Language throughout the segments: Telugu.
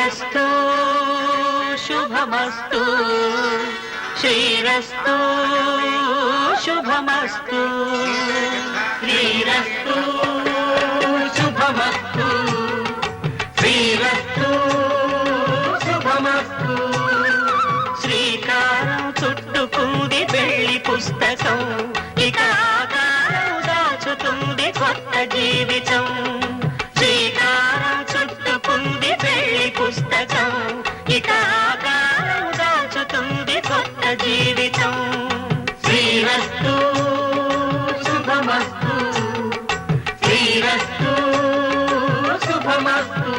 శ్రీరస్తు శుభమస్తు శ్రీరస్తు శుభమస్తు శ్రీరస్తు శుభమస్తు శ్రీరస్తు శుభమస్తు శ్రీకారం చుట్టుకుంది పెళ్లి పుస్తకం ఇక ఆకారం దాచుతుంది కొత్త జీవితం శ్రీకారం చుట్టుకుంది పెళ్లి పుస్తకం ఇక ఆకారం దాచుతుంది కొత్త జీవితం శ్రీరస్తు శుభమస్తు శ్రీరస్తు శుభమస్తు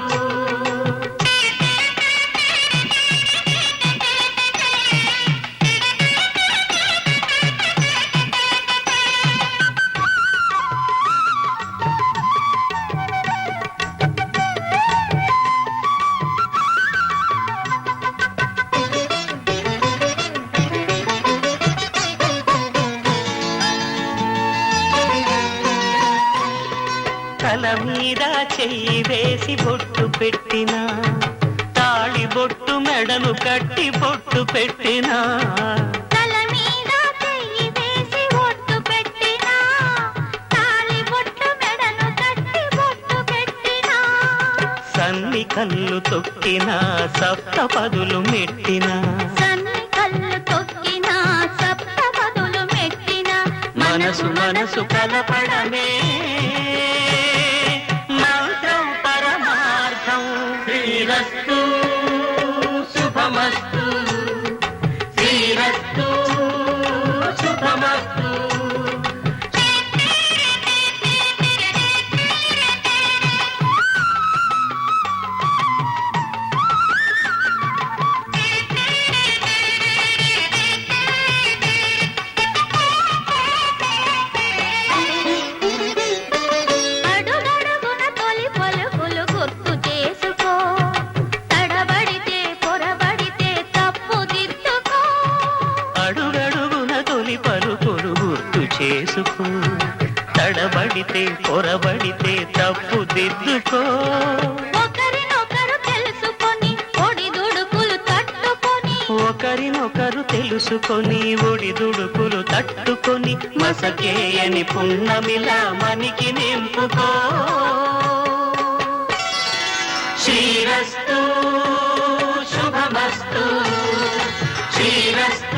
తల మీద చెయ్యి వేసి బొట్టు పెట్టినా తాళి బొట్టు మెడను కట్టి బొట్టు పెట్టినా తల మీద చెయ్యి వేసి బొట్టు పెట్టినా తాళి బొట్టు మెడను కట్టి బొట్టు పెట్టినా సన్ని కళ్ళు తొక్కినా సప్త పదులు మెట్టినా సన్ని కళ్ళు తొక్కినా సప్త పదులు మెట్టినా మనసు మనసు కలపడమే మంత్రం పరమార్థం శ్రీరస్తు శుభమస్తు శ్రీరస్తు శుభమస్తు అడుగడుగున తొలి పలుకులు గుర్తు చేసుకో తడబడితే పొరబడితే తప్పు దిద్దుకో అడుగడుగున తొలి పలుకులు గుర్తు చేసుకో తడబడితే పొరబడితే తప్పు దిద్దుకో ఒకరినొకరు తెలుసుకొని ఒడిదుడుకులు తట్టుకొని ఒకరినొకరు తెలుసుకొని ఒడిదుడుకులు తట్టుకొని మసకేయని పున్నమిలా మనికి నింపుకో శ్రీరస్తు శుభమస్తు శ్రీరస్తు